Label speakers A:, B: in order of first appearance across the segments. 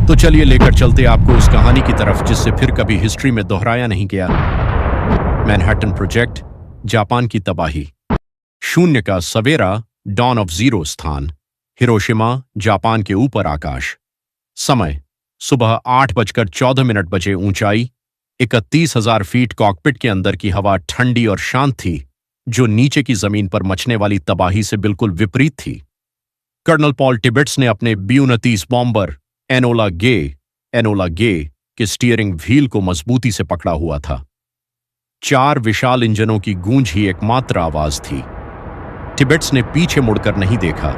A: तो चलिए लेकर चलते आपको उस कहानी की तरफ जिससे फिर कभी हिस्ट्री में दोहराया नहीं गया। मैनहट्टन प्रोजेक्ट, जापान की तबाही। शून्य का सवेरा, डॉन ऑफ जीरो स्थान, हिरोशिमा, जापान के ऊपर आकाश। समय सुबह 8:14 बजे। ऊंचाई 31,000 फीट। कॉकपिट के अंदर की हवा ठंडी और शांत थी, जो नीचे की जमीन पर मचने वाली तबाही से बिल्कुल विपरीत थी। कर्नल पॉल टिबेट्स ने अपने B-29 बॉम्बर एनोला गे के स्टीयरिंग व्हील को मजबूती से पकड़ा हुआ था। 4 विशाल इंजनों की गूंज ही एकमात्र आवाज थी। टिबेट्स ने पीछे मुड़कर नहीं देखा।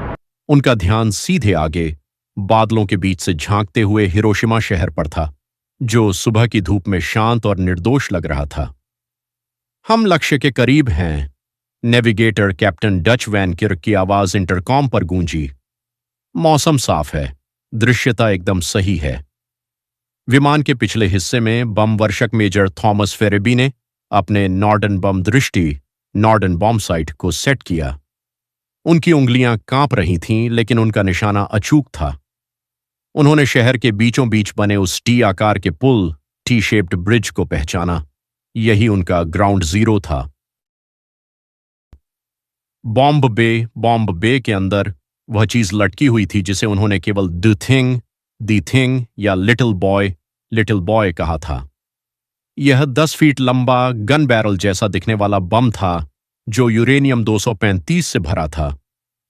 A: उनका ध्यान सीधे आगे बादलों के बीच से झांकते हुए हिरोशिमा शहर पर था, जो सुबह की धूप में शांत और निर्दोष लग रहा था। हम लक्ष्य के करीब हैं, navigator captain Dutch Van Kirk की आवाज इंटरकॉम पर गूंजी। मौसम साफ है, दृश्यता एकदम सही है। विमान के पिछले हिस्से में बम वर्षक मेजर थॉमस फेरेबी ने अपने नॉर्डन बम दृष्टि नॉर्डन बॉम्ब साइट को सेट किया। उनकी उंगलियां कांप रही थीं, लेकिन उनका निशाना अचूक था। उन्होंने शहर के बीचों बीच बने उस टी आकार के पुल, टी शेप्ड ब्रिज को पहचाना। यही उनका ग्राउंड जीरो था। बॉम्ब बे के अंदर वह चीज लटकी हुई थी जिसे उन्होंने केवल दी थिंग या लिटिल बॉय कहा था। यह 10 फीट लंबा गन बैरल जैसा दिखने वाला बम था, जो यूरेनियम 235 से भरा था।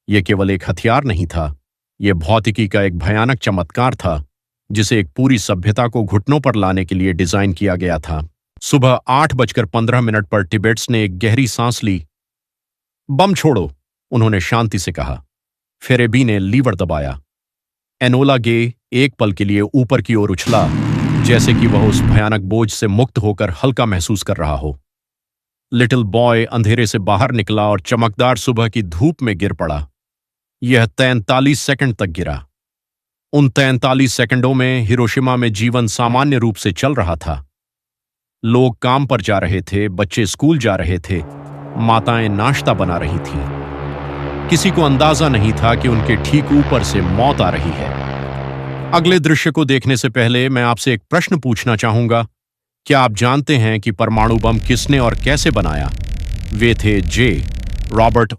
A: यह केवल एक हथियार नहीं था, यह भौतिकी का एक भयानक चमत्कार था, जिसे एक पूरी सभ्यता को घुटनों पर लाने के लिए डिजाइन किया गया था। सुबह 8:15 पर टिबेट्स ने एक गहरी सांस ली। बम छोड़ो, उन्होंने शांति से कहा। फेरेबी ने लीवर दबाया। एनोला गे एक पल के लिए ऊपर की ओर उछला, जैसे कि वह उस भयानक बोझ से मुक्त होकर हल्का महसूस कर रहा हो। लिटिल बॉय अंधेरे से बाहर निकला और चमकदार सुबह की धूप में गिर पड़ा। यह 43 सेकंड तक गिरा। उन 43 सेकंडों में हिरोशिमा में जीवन सामान्य रूप से चल रहा था। लोग काम पर जा रहे थे, बच्चे स्कूल जा रहे थे, माताएं नाश्ता बना रही थीं। किसी को अंदाजा नहीं था कि उनके ठीक ऊपर से मौत आ रही है। अगले दृश्य को देखने से पहले मैं आपसे एक प्रश्न पूछना चाहूंगा। क्या आप जानते हैं कि परमाणु बम किसने और कैसे बनाया? वे थे रॉबर्ट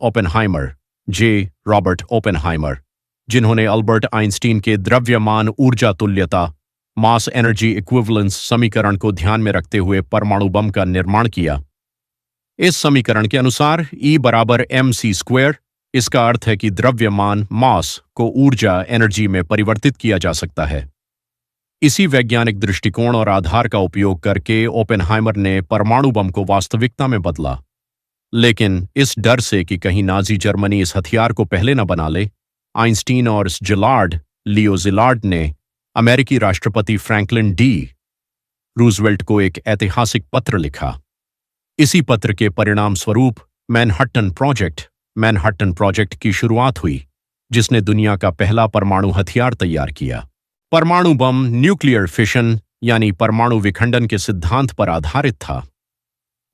A: ओपेनहाइमर, जिन्होंने अल्बर्ट आइंस्टीन के द्रव्यमान ऊर्जा तुल्यता मास एनर्जी इक्विवेलेंस समीकरण को ध्यान में रखते हुए परमाणु बम का निर्माण किया। इस समीकरण के अनुसार E बराबर mc²। इसका अर्थ है कि द्रव्यमान मास को ऊर्जा एनर्जी में परिवर्तित किया जा सकता है। इसी वैज्ञानिक दृष्टिकोण और आधार का उपयोग करके ओपेनहाइमर ने परमाणु बम को वास्तविकता में बदला। लेकिन इस डर से कि कहीं नाजी जर्मनी इस हथियार को पहले न बना ले, आइंस्टीन और लियो ज़िलार्ड ने अमेरिकी राष्ट्रपति फ्रैंकलिन डी रूजवेल्ट को एक ऐतिहासिक पत्र लिखा। इसी पत्र के परिणाम स्वरूप मैनहट्टन प्रोजेक्ट की शुरुआत हुई, जिसने दुनिया का पहला परमाणु हथियार तैयार किया। परमाणु बम न्यूक्लियर फिशन यानी परमाणु विखंडन के सिद्धांत पर आधारित था।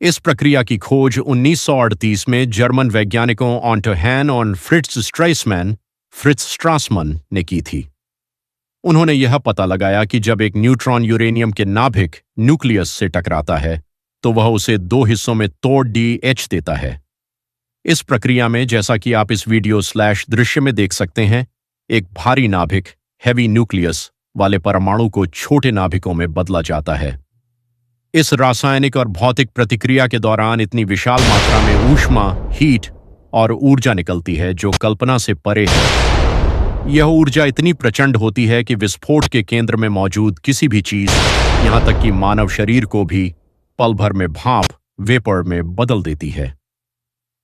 A: इस प्रक्रिया की खोज 1938 में जर्मन वैज्ञानिकों ऑटो हैन और फ्रिट्ज स्ट्रासमन ने की थी। उन्होंने यह पता लगाया कि जब एक न्यूट्रॉन यूरेनियम के नाभिक न्यूक्लियस से टकराता है, तो वह उसे 2 हिस्सों में तोड़ DH देता है। इस प्रक्रिया में, जैसा कि आप इस वीडियो / दृश्य में देख सकते हैं, एक भारी नाभिक हैवी न्यूक्लियस वाले परमाणु को छोटे नाभिकों में बदला जाता है। इस रासायनिक और भौतिक प्रतिक्रिया के दौरान इतनी विशाल मात्रा में ऊष्मा, हीट और ऊर्जा निकलती है जो कल्पना से परे है। यह ऊर्जा इतनी प्रचंड होती है कि विस्फोट के केंद्र में मौजूद किसी भी चीज, यहां तक कि मानव शरीर को भी पल भर में वेपर में बदल देती है।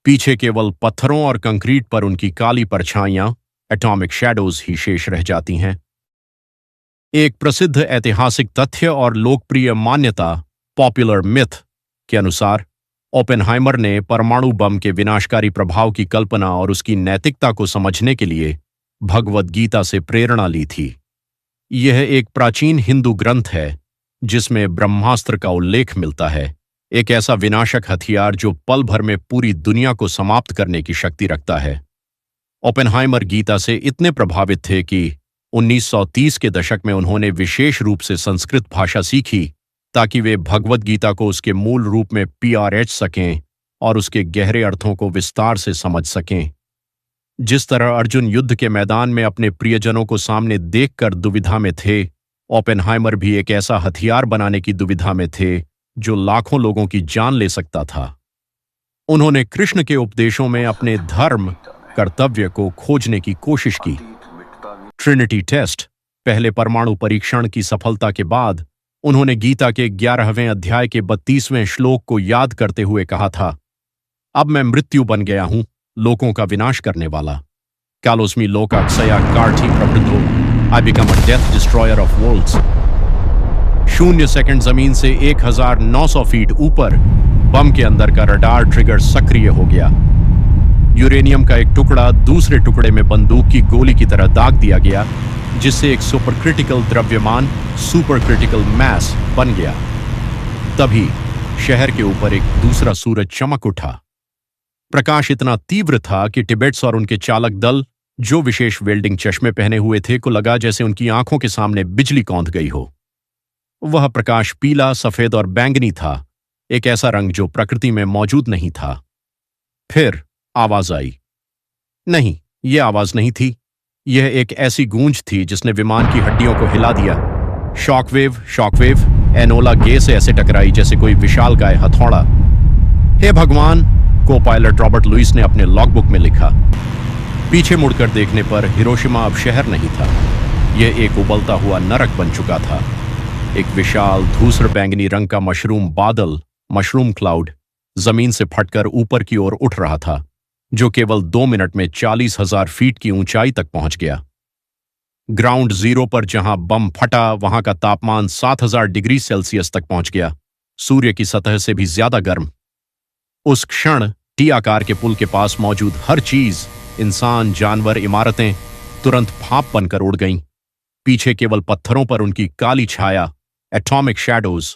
A: पीछे केवल पत्थरों और कंक्रीट पर उनकी काली परछाइयां, एटॉमिक शैडोज ही शेष रह जाती हैं। एक प्रसिद्ध ऐतिहासिक तथ्य और लोकप्रिय मान्यता, पॉपुलर मिथ के अनुसार, ओपेनहाइमर ने परमाणु बम के विनाशकारी प्रभाव की कल्पना और उसकी नैतिकता को समझने के लिए भगवद गीता से प्रेरणा ली थी। यह एक प्राचीन हिंदू ग्रंथ है जिसमें ब्रह्मास्त्र का उल्लेख मिलता है, एक ऐसा विनाशक हथियार जो पल भर में पूरी दुनिया को समाप्त करने की शक्ति रखता है। ओपेनहाइमर गीता से इतने प्रभावित थे कि 1930 के दशक में उन्होंने विशेष रूप से संस्कृत भाषा सीखी ताकि वे भगवद गीता को उसके मूल रूप में पीआरएच सकें और उसके गहरे अर्थों को विस्तार से समझ सकें। जिस तरह अर्जुन युद्ध के मैदान में अपने प्रियजनों को सामने देखकर दुविधा में थे, ओपेनहाइमर भी एक ऐसा हथियार बनाने की दुविधा में थे जो लाखों लोगों की जान ले सकता था। उन्होंने कृष्ण के उपदेशों में अपने धर्म कर्तव्य को खोजने की कोशिश की। ट्रिनिटी टेस्ट, पहले परमाणु परीक्षण की सफलता के बाद उन्होंने गीता के 11वें अध्याय के 32वें श्लोक को याद करते हुए कहा था, अब मैं मृत्यु बन गया हूं, लोकों का विनाश करने वाला। कालोस्मी लोकाक्षया कार्ठी प्रवृद्धो, I become a death destroyer of worlds. 0 second जमीन से 1900 फीट ऊपर बम के अंदर का रडार ट्रिगर सक्रिय हो गया। यूरेनियम का एक टुकड़ा दूसरे टुकड़े में बंदूक की गोली की तरह दाग दिया गया, जिससे एक सुपरक्रिटिकल द्रव्यमान सुपरक्रिटिकल मैस बन गया। तभी शहर के ऊपर एक दूसरा सूरज चमक उठा। प्रकाश इतना तीव्र था कि टिबेट्स और उनके चालक दल, जो विशेष वेल्डिंग चश्मे पहने हुए थे, को लगा जैसे उनकी आंखों के सामने बिजली कौंध गई हो। वह प्रकाश पीला, सफेद और बैंगनी था, एक ऐसा रंग जो प्रकृति में मौजूद नहीं था। फिर आवाज आई। नहीं, यह आवाज नहीं थी। यह एक ऐसी गूंज थी जिसने विमान की हड्डियों को हिला दिया। शॉकवेव एनोला गे से ऐसे टकराई जैसे कोई विशालकाय हथौड़ा। हे भगवान, को पायलट रॉबर्ट लुइस ने अपने लॉगबुक में लिखा। पीछे मुड़कर देखने पर हिरोशिमा अब शहर नहीं था। यह एक उबलता हुआ नरक बन चुका था। एक विशाल धूसर बैंगनी रंग का मशरूम बादल, मशरूम क्लाउड, जमीन से फटकर ऊपर की ओर उठ रहा था, जो केवल 2 मिनट में 40,000 फीट की ऊंचाई तक पहुंच गया। ग्राउंड जीरो पर जहां बम फटा, वहां का तापमान 7,000 डिग्री सेल्सियस तक पहुंच गया, सूर्य की सतह से भी ज्यादा गर्म। उस क्षण टी आकार के पुल के पास मौजूद हर चीज, इंसान, जानवर, इमारतें तुरंत भाप बनकर उड़ गईं। पीछे केवल पत्थरों पर उनकी काली छाया, एटॉमिक शैडोज,